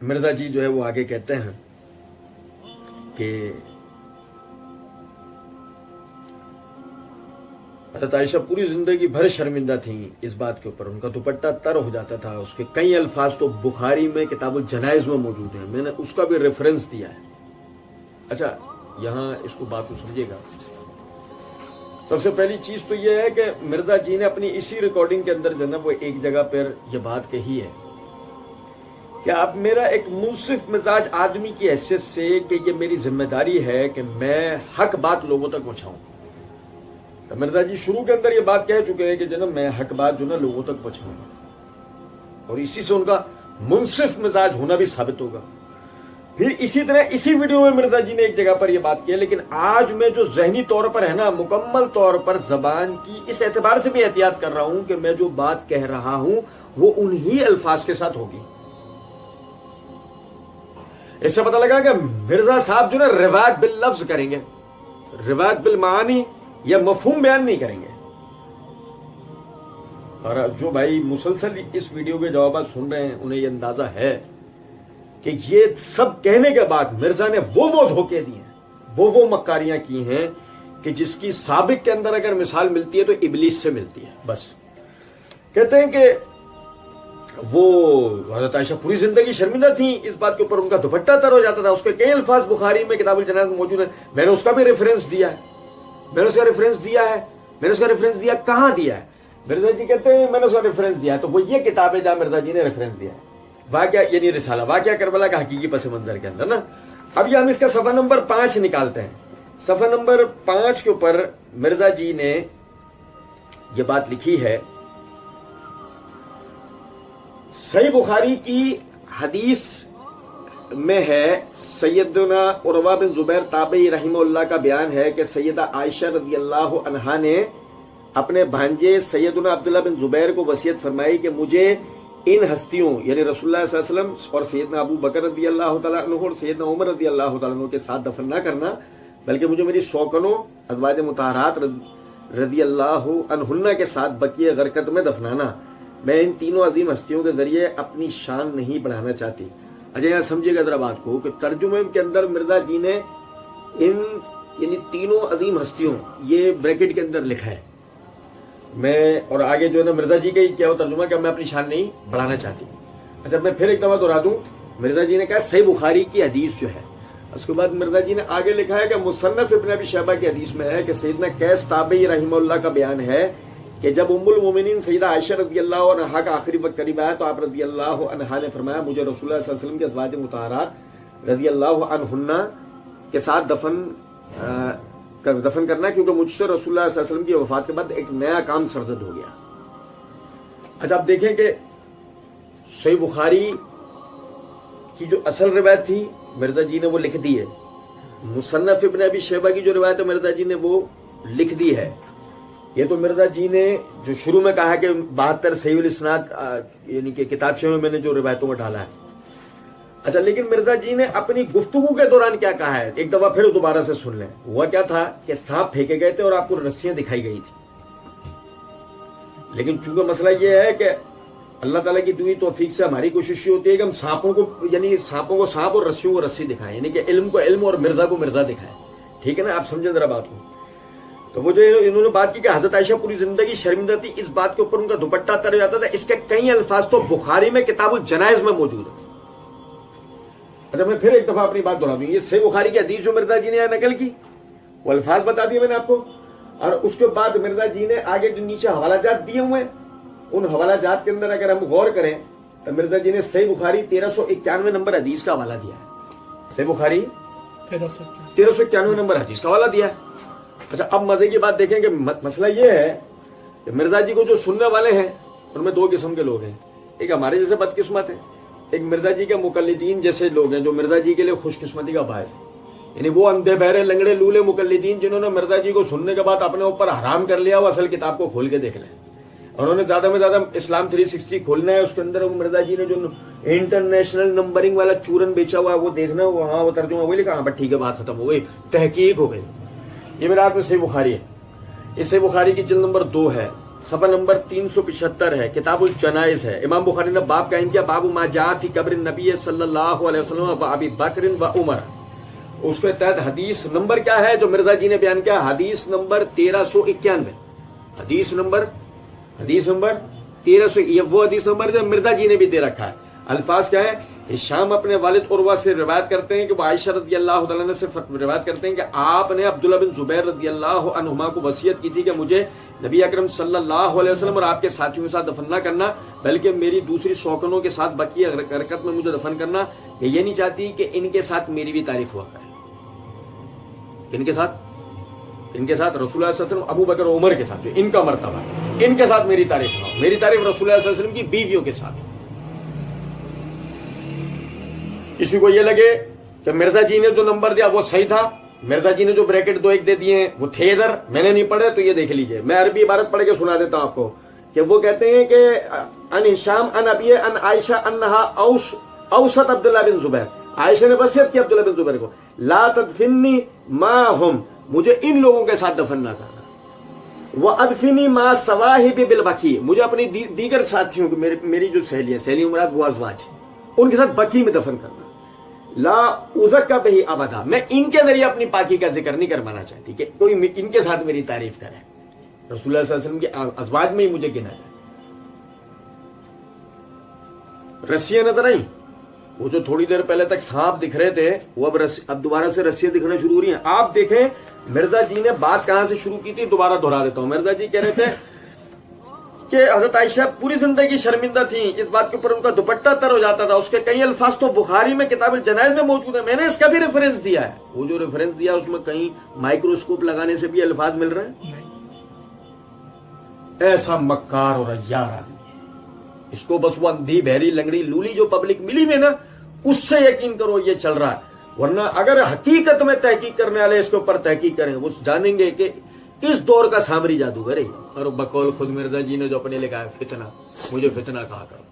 مرزا جی جو ہے وہ آگے کہتے ہیں کہ حضرت عائشہ پوری زندگی بھر شرمندہ تھیں اس بات کے اوپر، ان کا دوپٹہ تر ہو جاتا تھا. اس کے کئی الفاظ تو بخاری میں کتاب الجنائز میں موجود ہیں، میں نے اس کا بھی ریفرنس دیا ہے. اچھا یہاں اس کو بات کو سمجھے گا. سب سے پہلی چیز تو یہ ہے کہ مرزا جی نے اپنی اسی ریکارڈنگ کے اندر جو ہے نا وہ ایک جگہ پر یہ بات کہی ہے کہ اب میرا ایک منصف مزاج آدمی کی حیثیت سے کہ یہ میری ذمہ داری ہے کہ میں حق بات لوگوں تک پہنچاؤں. تو مرزا جی شروع کے اندر یہ بات کہہ چکے ہیں کہ جو نا میں حق بات جو نا لوگوں تک پہنچاؤں گا، اور اسی سے ان کا منصف مزاج ہونا بھی ثابت ہوگا. پھر اسی طرح اسی ویڈیو میں مرزا جی نے ایک جگہ پر یہ بات کی ہے، لیکن آج میں جو ذہنی طور پر ہے نا مکمل طور پر زبان کی اس اعتبار سے بھی احتیاط کر رہا ہوں کہ میں جو بات کہہ رہا ہوں وہ انہی الفاظ کے ساتھ ہوگی. اس سے پتہ لگا کہ مرزا صاحب جو نا روایت باللفظ کریں گے، روایت بالمعانی یا مفہوم بیان نہیں کریں گے. اور جو بھائی مسلسل اس ویڈیو کے جوابات سن رہے ہیں انہیں یہ اندازہ ہے کہ یہ سب کہنے کے بعد مرزا نے وہ دھوکے دیے ہیں، وہ مکاریاں کی ہیں کہ جس کی سابق کے اندر اگر مثال ملتی ہے تو ابلیس سے ملتی ہے. بس کہتے ہیں کہ وہ حضرت عائشہ پوری زندگی شرمندہ تھیں اس بات کے اوپر، ان کا دوپٹہ تر ہو جاتا تھا. اس کے کئی الفاظ بخاری میں کتاب الجنائز میں موجود ہیں، میں نے اس کا بھی ریفرنس دیا ہے. میں نے اس کا ریفرنس دیا کہاں دیا ہے؟ مرزا جی کہتے ہیں میں نے اس کا ریفرنس دیا ہے تو وہ یہ کتاب ہے جہاں مرزا جی نے ریفرنس دیا ہے، واقعہ یعنی رسالہ واقعہ کربلا کا حقیقی پس منظر کے اندر نا. اب یہ ہم اس کا صفحہ نمبر 5 نکالتے ہیں. صفحہ نمبر 5 کے اوپر مرزا جی نے یہ بات لکھی ہے، صحیح بخاری کی حدیث میں ہے، سیدنا عروہ بن زبیر تابعی رحمہ اللہ کا بیان ہے کہ سیدہ عائشہ رضی اللہ عنہا نے اپنے بھانجے سیدنا عبداللہ بن زبیر کو وصیت فرمائی کہ مجھے ان ہستیوں یعنی رسول اللہ صلی اللہ علیہ وسلم اور سیدنا ابو بکر رضی اللہ تعالیٰ عنہ اور سیدنا عمر رضی اللہ تعالیٰ عنہ کے ساتھ دفن نہ کرنا، بلکہ مجھے میری سوکنوں ازواج مطہرات رضی اللہ عنہن کے ساتھ بقیہ غرقت میں دفنانا. میں ان تینوں عظیم ہستیوں کے ذریعے اپنی شان نہیں بڑھانا چاہتی. اچھا یہاں سمجھے گا ذرا بات کو کہ ترجمے کے اندر مرزا جی نے ان یعنی تینوں عظیم ہستیوں یہ بریکٹ کے اندر لکھا ہے. میں اور آگے جو ہے نا مرزا جی کا کیا ہو ترجمہ کہ میں اپنی شان نہیں بڑھانا چاہتی. اچھا میں پھر ایک دفعہ دہرا دوں، مرزا جی نے کہا صحیح بخاری کی حدیث جو ہے، اس کے بعد مرزا جی نے آگے لکھا ہے کہ مصنف ابن ابی شیبہ کی حدیث میں ہے کہ سیدنا قیس تابعی رحمہ اللہ کا بیان ہے کہ جب ام المومنین سیدہ عائشہ رضی اللہ عنہا کا آخری وقت قریب آیا تو آپ رضی اللہ عنہا نے فرمایا مجھے رسول اللہ صلی اللہ علیہ وسلم کے ازواج مطہرات رضی اللہ عنہن کے ساتھ دفن کرنا، کیونکہ مجھ سے رسول اللہ صلی اللہ علیہ وسلم کی وفات کے بعد ایک نیا کام سرزد ہو گیا. اچھا آپ دیکھیں کہ صحیح بخاری کی جو اصل روایت تھی مرزا جی نے وہ لکھ دی ہے، مصنف ابن ابی شیبہ کی جو روایت ہے مرزا جی نے وہ لکھ دی ہے. یہ تو مرزا جی نے جو شروع میں کہا کہ 72 صحیح الاسناد یعنی کہ کتابچے میں نے جو روایتوں میں ڈالا ہے. اچھا لیکن مرزا جی نے اپنی گفتگو کے دوران کیا کہا ہے ایک دفعہ پھر دوبارہ سے سن لیں. ہوا کیا تھا کہ سانپ پھینکے گئے تھے اور آپ کو رسیاں دکھائی گئی تھی، لیکن چونکہ مسئلہ یہ ہے کہ اللہ تعالیٰ کی دوئی توفیق سے ہماری کوشش یہ ہوتی ہے کہ ہم سانپوں کو سانپ اور رسیوں کو رسی دکھائیں، یعنی کہ علم کو علم اور مرزا کو مرزا دکھائیں. ٹھیک ہے نا، آپ سمجھیں ذرا بات کو. تو وہ جو انہوں نے بات کی کہ حضرت عائشہ پوری زندگی شرمندہ تھی اس بات کے اوپر، ان کا دوپٹہ تر ہو جاتا تھا، اس کے کئی الفاظ تو بخاری میں کتاب الجنائز میں موجود ہیں. اچھا میں پھر ایک دفعہ اپنی بات دہرا دوں، یہ صحیح بخاری کی حدیث جو مرزا جی نے نقل کی وہ الفاظ بتا دیے میں نے آپ کو، اور اس کے بعد مرزا جی نے آگے جو نیچے حوالہ جات دیے ہوئے ہیں ان حوالہ جات کے اندر اگر ہم غور کریں تو مرزا جی نے صحیح بخاری 1391 نمبر حدیث کا حوالہ دیا ہے. صحیح بخاری 1391 نمبر حدیث کا حوالہ دیا ہے. اچھا اب مزے کی بات دیکھیں کہ مسئلہ یہ ہے کہ مرزا جی کو جو سننے والے ہیں ان میں 2 قسم کے لوگ ہیں. ایک ہمارے جیسے بدقسمت ہیں، ایک مرزا جی کے مقلدین جیسے لوگ ہیں جو مرزا جی کے لیے خوش قسمتی کا باعث ہے، یعنی وہ اندھے بہرے لنگڑے لولے مقلدین جنہوں نے مرزا جی کو سننے کے بعد اپنے اوپر حرام کر لیا وہ اصل کتاب کو کھول کے دیکھ لیں. انہوں نے زیادہ میں زیادہ اسلام 360 کھولنا ہے، اس کے اندر مرزا جی نے جو انٹرنیشنل نمبرنگ والا چورن بیچا ہوا ہے وہ دیکھنا، وہاں وہ ترجمہ وہی لکھا، ہاں بس ٹھیک ہے بات ختم ہو گئی، تحقیق ہو گئی. یہ میرے ہاتھ میں صحیح بخاری ہے. اس صحیح بخاری کی جلد نمبر 2 ہے. صفحہ نمبر 375 ہے، کتاب الجنائز ہے. امام بخاری نے باب قائم کیا، باب ما جاء فی قبر النبی صلی اللہ علیہ وسلم و ابی بکر و عمر. اس کے تحت حدیث نمبر کیا ہے جو مرزا جی نے بیان کیا؟ حدیث نمبر 1391. حدیث نمبر 1300، یہ وہ حدیث نمبر جو مرزا جی نے بھی دے رکھا ہے. الفاظ کیا ہے؟ ہشام اپنے والد عروہ سے روایت کرتے ہیں کہ وہ عائشہ رضی اللہ تعالیٰ عنہ سے روایت کرتے ہیں کہ آپ نے عبداللہ بن زبیر رضی اللہ عنہما کو وصیت کی تھی کہ مجھے نبی اکرم صلی اللہ علیہ وسلم اور آپ کے ساتھیوں کے ساتھ دفن نہ کرنا، بلکہ میری دوسری سوکنوں کے ساتھ بقیہ حرکت میں مجھے دفن کرنا. یہ نہیں چاہتی کہ ان کے ساتھ میری بھی تعریف ہوا کرے. ان کے ساتھ رسول اللہ صلی اللہ علیہ وسلم، ابو بکر و عمر کے ساتھ جو ان کا مرتبہ ہے، ان کے ساتھ میری تعریف نہ ہو. میری تعریف رسول اللہ صلی اللہ علیہ وسلم کی بیویوں کے ساتھ. کسی کو یہ لگے کہ مرزا جی نے جو نمبر دیا وہ صحیح تھا، مرزا جی نے جو بریکٹ 2 1 دے دیے ہیں وہ تھے ادھر، میں نے نہیں پڑھے، تو یہ دیکھ لیجئے. میں عربی عبارت پڑھ کے سنا دیتا ہوں آپ کو کہ وہ کہتے ہیں کہ ان ہشام ان ابی ان عائشہ انہا اوصت عبداللہ بن زبیر، عائشہ نے وصیت کی عبداللہ بن زبیر کو، لا تدفنی معہم، مجھے ان لوگوں کے ساتھ دفن نہ کرنا، وادفنی مع صواحب بالبقیع، مجھے اپنی دیگر ساتھیوں کو، میری جو سہیلیاں مراد وہ ازواج، ان کے ساتھ بقیع میں دفن کرنا. لا اذک بہ ابدا، میں ان کے ذریعے اپنی پاکی کا ذکر نہیں کروانا چاہتی کہ کوئی ان کے ساتھ میری تعریف کرے. رسول اللہ صلی اللہ علیہ وسلم کے ازواج میں ہی مجھے گنا ہے. رسیاں نظر آئیں، وہ جو تھوڑی دیر پہلے تک سانپ دکھ رہے تھے وہ اب دوبارہ سے رسیاں دکھنا شروع ہو رہی ہیں. آپ دیکھیں مرزا جی نے بات کہاں سے شروع کی تھی، دوبارہ دہرا دیتا ہوں. مرزا جی کہہ رہے تھے کہ حضرت عائشہ پوری زندگی شرمندہ تھیں اس بات کے اوپر، ان کا دوپٹہ تر ہو جاتا تھا. اس کے کئی الفاظ تو بخاری میں کتاب الجنائز میں موجود ہیں، میں نے اس کا بھی ریفرنس دیا ہے. وہ جو ریفرنس دیا اس میں کہیں مائکروسکوپ لگانے سے بھی الفاظ مل رہے ہیں. ایسا مکار اور عیار آدمی ہے، اس کو بس وہ اندھی بہری لنگڑی لولی جو پبلک ملی ہوئی نا اس سے یقین کرو یہ چل رہا ہے. ورنہ اگر حقیقت میں تحقیق کرنے والے اس کے اوپر تحقیق کریں وہ جانیں گے کہ اس دور کا سامری جادوگر ہے. اور بقول خود مرزا جی نے جو اپنے لکھا ہے فتنہ، مجھے فتنہ کہا کرو.